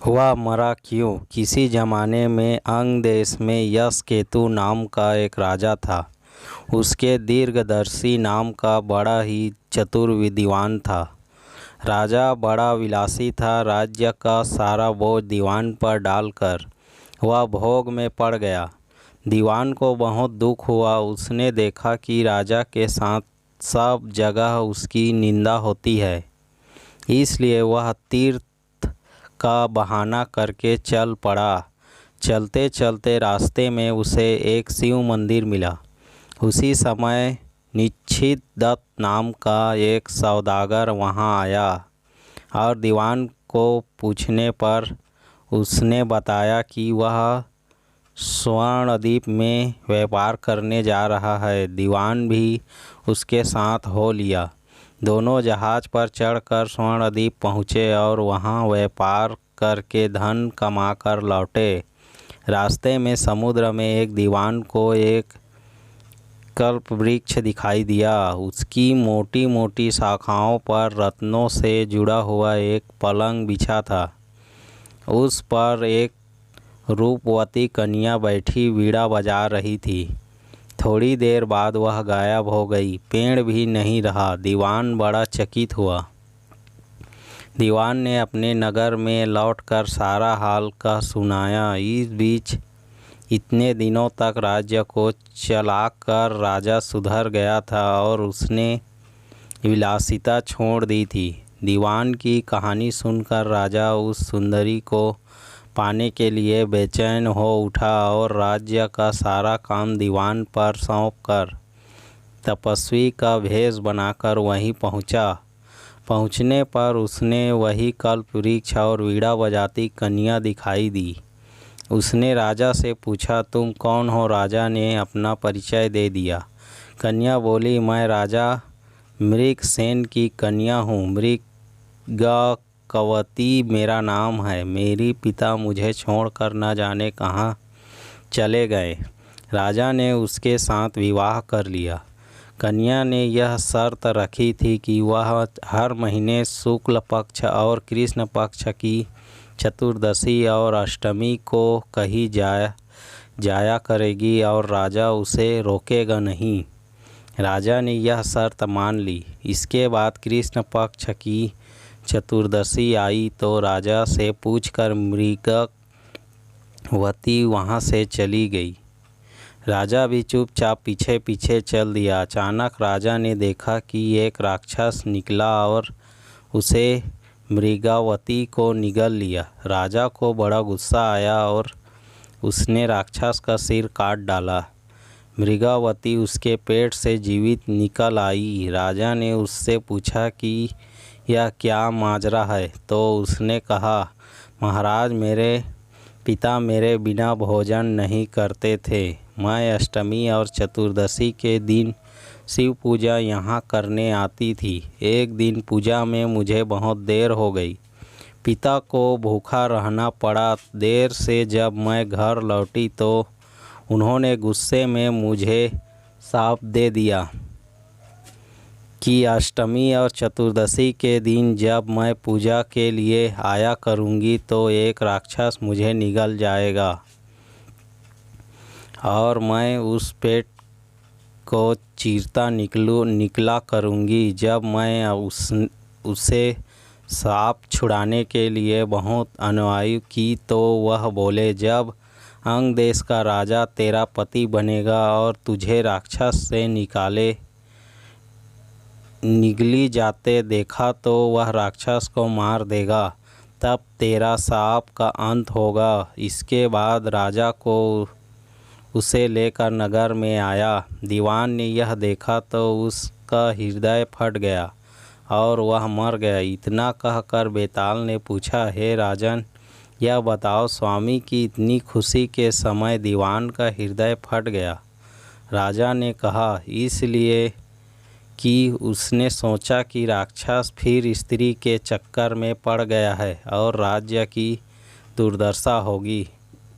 हुआ मरा क्यों। किसी ज़माने में अंग देश में यश केतु नाम का एक राजा था। उसके दीर्घदर्शी नाम का बड़ा ही चतुर विद्वान था। राजा बड़ा विलासी था। राज्य का सारा बोझ दीवान पर डालकर वह भोग में पड़ गया। दीवान को बहुत दुख हुआ। उसने देखा कि राजा के साथ सब जगह उसकी निंदा होती है, इसलिए वह तीर्थ का बहाना करके चल पड़ा। चलते चलते रास्ते में उसे एक शिव मंदिर मिला। उसी समय निश्चित दत्त नाम का एक सौदागर वहां आया और दीवान को पूछने पर उसने बताया कि वह स्वर्णद्वीप में व्यापार करने जा रहा है। दीवान भी उसके साथ हो लिया। दोनों जहाज़ पर चढ़कर स्वर्णद्वीप पहुँचे और वहाँ व्यापार करके धन कमाकर लौटे। रास्ते में समुद्र में एक दीवान को एक कल्प वृक्ष दिखाई दिया। उसकी मोटी मोटी शाखाओं पर रत्नों से जुड़ा हुआ एक पलंग बिछा था। उस पर एक रूपवती कन्या बैठी वीणा बजा रही थी। थोड़ी देर बाद वह गायब हो गई। पेड़ भी नहीं रहा। दीवान बड़ा चकित हुआ। दीवान ने अपने नगर में लौटकर सारा हाल कह सुनाया। इस बीच इतने दिनों तक राज्य को चलाकर राजा सुधर गया था और उसने विलासिता छोड़ दी थी। दीवान की कहानी सुनकर राजा उस सुंदरी को पाने के लिए बेचैन हो उठा और राज्य का सारा काम दीवान पर सौंपकर तपस्वी का भेष बनाकर वहीं पहुंचा। पहुंचने पर उसने वही कल्प वृक्ष और वीणा बजाती कन्या दिखाई दी। उसने राजा से पूछा, तुम कौन हो? राजा ने अपना परिचय दे दिया। कन्या बोली, मैं राजा मृगसेन की कन्या हूँ। मृगकवती मेरा नाम है। मेरी पिता मुझे छोड़कर न जाने कहाँ चले गए। राजा ने उसके साथ विवाह कर लिया। कन्या ने यह शर्त रखी थी कि वह हर महीने शुक्ल पक्ष और कृष्ण पक्ष की चतुर्दशी और अष्टमी को कहीं जाया करेगी और राजा उसे रोकेगा नहीं। राजा ने यह शर्त मान ली। इसके बाद कृष्ण पक्ष की चतुर्दशी आई तो राजा से पूछकर मृगवती वहाँ से चली गई। राजा भी चुपचाप पीछे पीछे चल दिया। अचानक राजा ने देखा कि एक राक्षस निकला और उसे मृगावती को निगल लिया। राजा को बड़ा गुस्सा आया और उसने राक्षस का सिर काट डाला। मृगावती उसके पेट से जीवित निकल आई। राजा ने उससे पूछा कि यह क्या माजरा है, तो उसने कहा, महाराज, मेरे पिता मेरे बिना भोजन नहीं करते थे। मैं अष्टमी और चतुर्दशी के दिन शिव पूजा यहाँ करने आती थी। एक दिन पूजा में मुझे बहुत देर हो गई। पिता को भूखा रहना पड़ा। देर से जब मैं घर लौटी तो उन्होंने गुस्से में मुझे शाप दे दिया कि अष्टमी और चतुर्दशी के दिन जब मैं पूजा के लिए आया करूँगी तो एक राक्षस मुझे निगल जाएगा और मैं उस पेट को चीरता निकला करूँगी। जब मैं उसे सांप छुड़ाने के लिए बहुत अनुयायी की तो वह बोले, जब अंग देश का राजा तेरा पति बनेगा और तुझे राक्षस से निगली जाते देखा तो वह राक्षस को मार देगा। तब तेरा सांप का अंत होगा। इसके बाद राजा को उसे लेकर नगर में आया। दीवान ने यह देखा तो उसका हृदय फट गया और वह मर गया। इतना कहकर बेताल ने पूछा, हे राजन, यह बताओ, स्वामी की इतनी खुशी के समय दीवान का हृदय फट गया। राजा ने कहा, इसलिए कि उसने सोचा कि राक्षस फिर स्त्री के चक्कर में पड़ गया है और राज्य की दुर्दशा होगी।